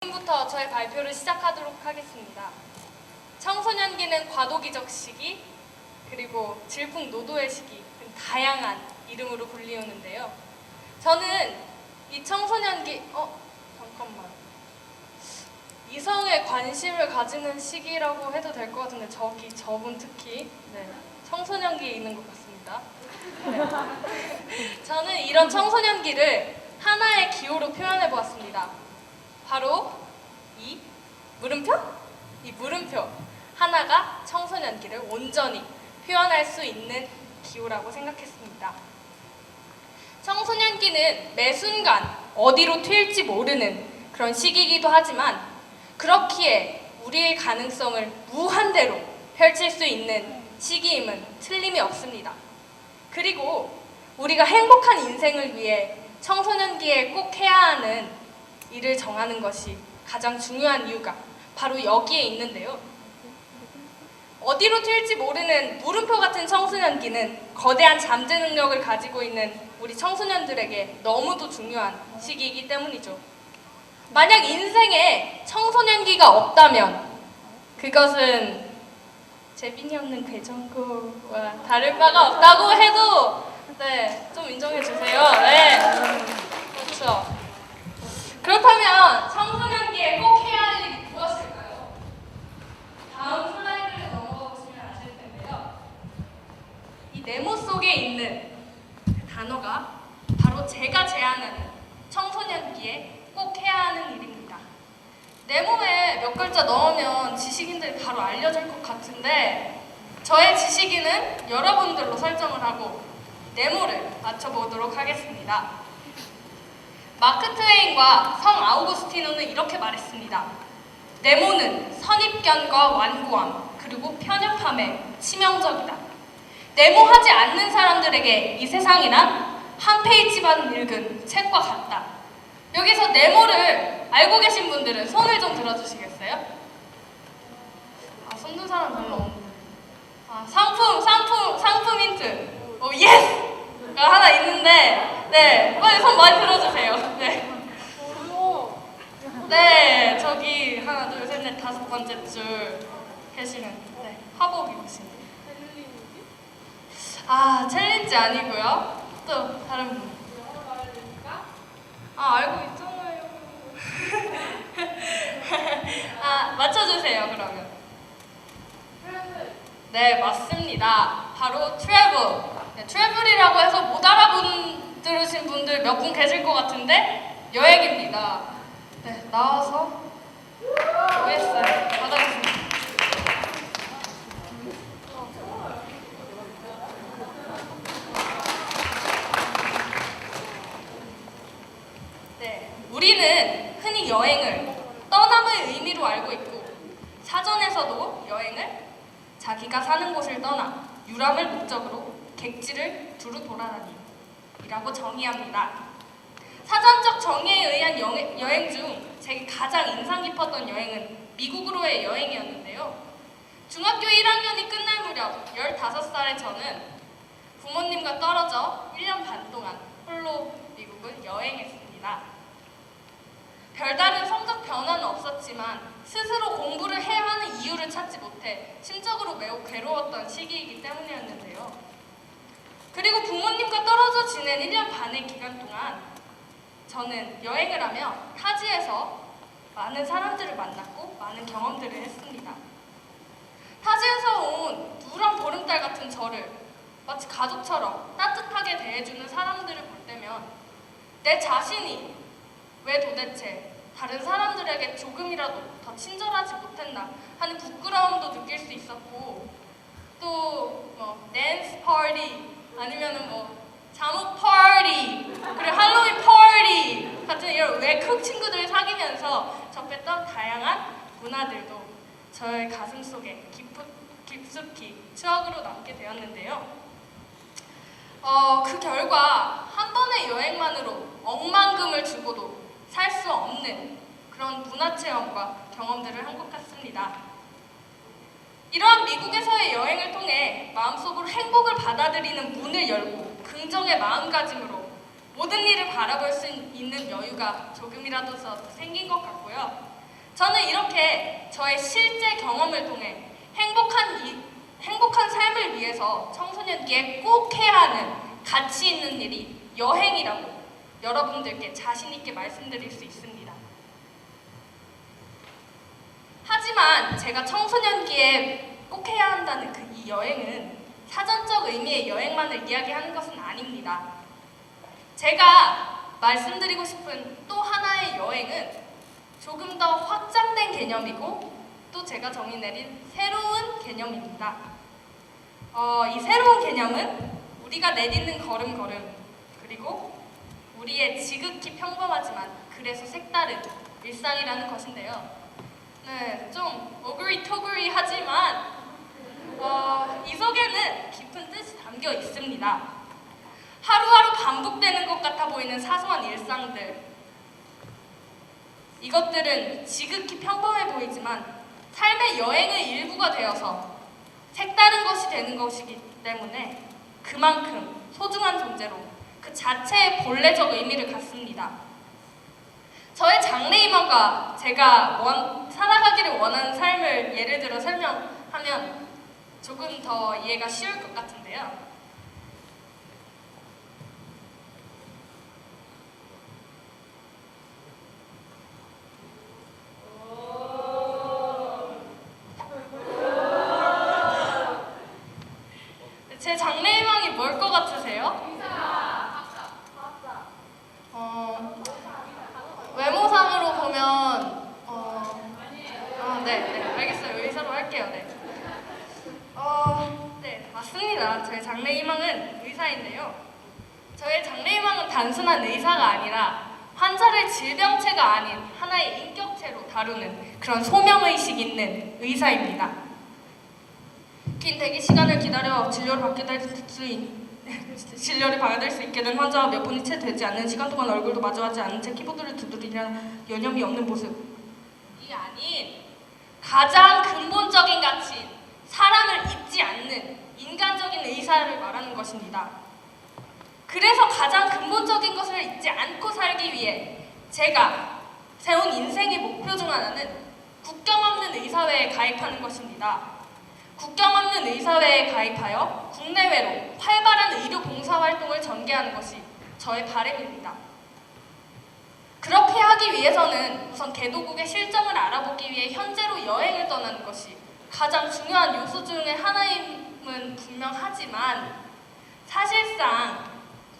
지금부터 저의 발표를 시작하도록 하겠습니다. 청소년기는 과도기적 시기, 그리고 질풍노도의 시기 등 다양한 이름으로 불리우는데요. 저는 이 청소년기, 잠깐만. 이성에 관심을 가지는 시기라고 해도 될 것 같은데 저분 특히 청소년기에 있는 것 같습니다. 저는 이런 청소년기를 하나의 기호로 표현해 보았습니다. 바로 이 물음표? 이 물음표 하나가 청소년기를 온전히 표현할 수 있는 기호라고 생각했습니다. 청소년기는 매 순간 어디로 튈지 모르는 그런 시기이기도 하지만 그렇기에 우리의 가능성을 무한대로 펼칠 수 있는 시기임은 틀림이 없습니다. 그리고 우리가 행복한 인생을 위해 청소년기에 꼭 해야 하는 일을 정하는 것이 가장 중요한 이유가 바로 여기에 있는데요. 어디로 튈지 모르는 물음표 같은 청소년기는 거대한 잠재 능력을 가지고 있는 우리 청소년들에게 너무도 중요한 시기이기 때문이죠. 만약 인생에 청소년기가 없다면 그것은 재빈이 없는 괴전구와 다를 바가 없다고 해도 좀 인정해 주세요. 그렇죠. 그렇다면 청소년기에 꼭 해야 할 일이 무엇일까요? 다음 슬라이드를 넘어가 보시면 아실 텐데요. 이 네모 속에 있는 그 단어가 바로 제가 제안하는 청소년기에 꼭 해야 하는 일입니다. 네모에 몇 글자 넣으면 지식인들이 바로 알려줄 것 같은데 저의 지식인은 여러분들로 설정을 하고 네모를 맞춰보도록 하겠습니다. 마크 트웨인과 성 아우구스티노는 이렇게 말했습니다. 네모는 선입견과 완고함 그리고 편협함에 치명적이다. 네모하지 않는 사람들에게 이 세상이란 한 페이지만 읽은 책과 같다. 여기서 네모를 알고 계신 분들은 손을 좀 들어주시겠어요? 손 든 사람 별로 없는데. 상품 힌트. 예스가 하나 있는데, 빨리 손 많이 들어주세요. 저기 하나, 둘, 셋, 넷, 다섯 번째 줄 계시는 화복 입으신. 챌린지 아니고요. 또 다른 분. 알고 있잖아요. 맞춰주세요, 그러면. 네, 맞습니다. 바로 트래블. 트래블이라고 해서 못 알아들으신 분들 몇 분 계실 것 같은데 여행입니다. 나와서 OS를 받아겠습니다. 우리는 흔히 여행을 떠남의 의미로 알고 있고 사전에서도 여행을 자기가 사는 곳을 떠나 유람을 목적으로 객지를 두루 돌아다니라고 정의합니다. 사전적 정의에 의한 여행 중 제게 가장 인상 깊었던 여행은 미국으로의 여행이었는데요. 중학교 1학년이 끝날 무렵 15살의 저는 부모님과 떨어져 1년 반 동안 홀로 미국을 여행했습니다. 별다른 성적 변화는 없었지만 스스로 공부를 해야 하는 이유를 찾지 못해 심적으로 매우 괴로웠던 시기이기 때문이었는데요. 그리고 부모님과 떨어져 지낸 1년 반의 기간 동안 저는 여행을 하며 타지에서 많은 사람들을 만났고 많은 경험들을 했습니다. 타지에서 온 누런 보름달 같은 저를 마치 가족처럼 따뜻하게 대해주는 사람들을 볼 때면 내 자신이 왜 도대체 다른 사람들에게 조금이라도 더 친절하지 못했나 하는 부끄러움도 느낄 수 있었고 또 댄스 파티 아니면은 잠옷 파티 그리고 할로윈 파티 같은 이런 외국 친구들을 사귀면서 접했던 다양한 문화들도 저의 가슴 속에 깊숙이 추억으로 남게 되었는데요. 그 결과 한 번의 여행만으로 억만금을 주고도 살 수 없는 그런 문화체험과 경험들을 한 것 같습니다. 이러한 미국에서의 여행을 통해 마음속으로 행복을 받아들이는 문을 열고 긍정의 마음가짐으로 모든 일을 바라볼 수 있는 여유가 조금이라도 더 생긴 것 같고요. 저는 이렇게 저의 실제 경험을 통해 행복한 삶을 위해서 청소년기에 꼭 해야 하는 가치 있는 일이 여행이라고 여러분들께 자신 있게 말씀드릴 수 있습니다. 하지만 제가 청소년기에 꼭 해야 한다는 이 여행은 사전적 의미의 여행만을 이야기하는 것은 아닙니다. 제가 말씀드리고 싶은 또 하나의 여행은 조금 더 확장된 개념이고 또 제가 정의 내린 새로운 개념입니다. 이 새로운 개념은 우리가 내딛는 걸음걸음 그리고 우리의 지극히 평범하지만 그래서 색다른 일상이라는 것인데요. 네, 좀 오그리토그리 하지만 이 속에는 깊은 뜻이 담겨 있습니다. 하루하루 반복되는 것 같아 보이는 사소한 일상들, 이것들은 지극히 평범해 보이지만 삶의 여행의 일부가 되어서 색다른 것이 되는 것이기 때문에 그만큼 소중한 존재로 그 자체의 본래적 의미를 갖습니다. 저의 장래희망과 제가 살아가기를 원하는 삶을 예를 들어 설명하면 조금 더 이해가 쉬울 것 같은데요. 제 장래희망이 뭘 것 같으세요? 외모상으로 보면 네, 알겠어요. 의사로 할게요. 네. 네, 맞습니다. 저의 장래희망은 의사인데요. 저의 장래희망은 단순한 의사가 아니라 환자를 질병체가 아닌 하나의 인격체로 다루는 그런 소명의식 있는 의사입니다. 긴 대기 시간을 기다려 진료를 받을 수 있게 된 환자와 몇 분이 채 되지 않는 시간 동안 얼굴도 마주하지 않은 채 키보드를 두드리려 여념이 없는 모습이 아닌 가장 근본적인 가치인 사람을 잊지 않는 인간적인 의사를 말하는 것입니다. 그래서 가장 근본적인 것을 잊지 않고 살기 위해 제가 세운 인생의 목표 중 하나는 국경 없는 의사회에 가입하는 것입니다. 국경 없는 의사회에 가입하여 국내외로 활발한 의료 봉사활동을 전개하는 것이 저의 바람입니다. 그렇게 하기 위해서는 우선 개도국의 실정을 알아보기 위해 현재로 여행을 떠나는 것이 가장 중요한 요소 중의 하나임은 분명하지만 사실상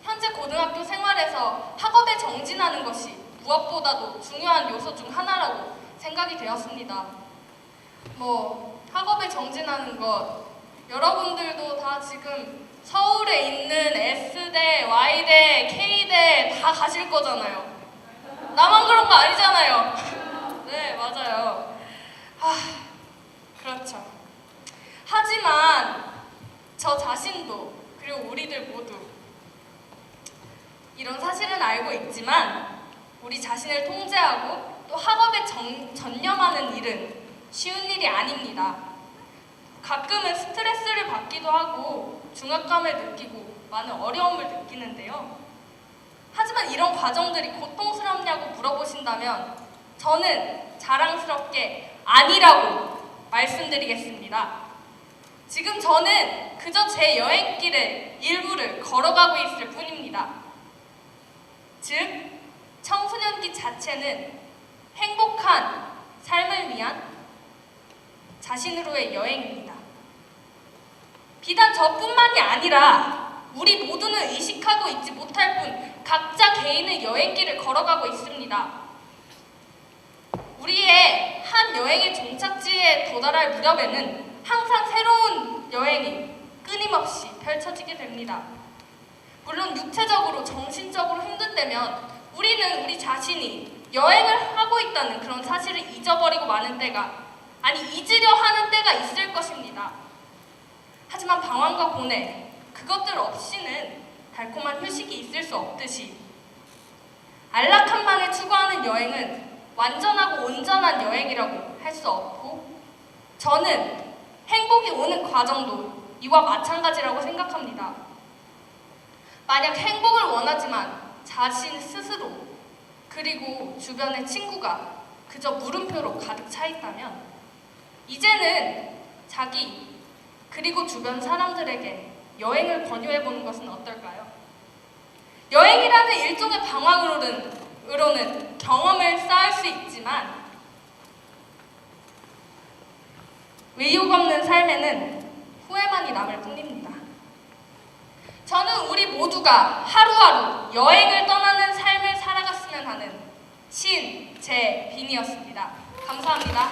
현재 고등학교 생활에서 학업에 정진하는 것이 무엇보다도 중요한 요소 중 하나라고 생각이 되었습니다. 학업에 정진하는 것, 여러분들도 다 지금 서울에 있는 S대, Y대, K대 다 가실 거잖아요. 나만 그런 거 아니잖아요. 네, 맞아요. 그렇죠. 하지만 저 자신도 그리고 우리들 모두 이런 사실은 알고 있지만 우리 자신을 통제하고 또 학업에 전념하는 일은 쉬운 일이 아닙니다. 가끔은 스트레스를 받기도 하고 중압감을 느끼고 많은 어려움을 느끼는데요. 하지만 이런 과정들이 고통스럽냐고 물어보신다면 저는 자랑스럽게 아니라고 말씀드리겠습니다. 지금 저는 그저 제 여행길의 일부를 걸어가고 있을 뿐입니다. 즉, 청소년기 자체는 행복한 삶을 위한 자신으로의 여행입니다. 비단 저뿐만이 아니라 우리 모두는 의식하고 있지 못할 뿐 각자 개인의 여행길을 걸어가고 있습니다. 우리의 한 여행의 종착지에 도달할 무렵에는 항상 새로운 여행이 끊임없이 펼쳐지게 됩니다. 물론 육체적으로, 정신적으로 힘들 때면 우리는 우리 자신이 여행을 하고 있다는 그런 사실을 잊어버리고 마는 때가, 아니 잊으려 하는 때가 있을 것입니다. 하지만 방황과 고뇌, 그것들 없이는 달콤한 휴식이 있을 수 없듯이 안락함만을 추구하는 여행은 완전하고 온전한 여행이라고 할 수 없고, 저는 행복이 오는 과정도 이와 마찬가지라고 생각합니다. 만약 행복을 원하지만 자신 스스로 그리고 주변의 친구가 그저 물음표로 가득 차 있다면 이제는 자기 그리고 주변 사람들에게 여행을 권유해보는 것은 어떨까요? 여행이라는 일종의 방황으로는 경험을 쌓을 수 있지만 의욕 없는 삶에는 후회만이 남을 뿐입니다. 저는 우리 모두가 하루하루 여행을 떠나는 삶을 살아갔으면 하는 신재빈이었습니다. 감사합니다.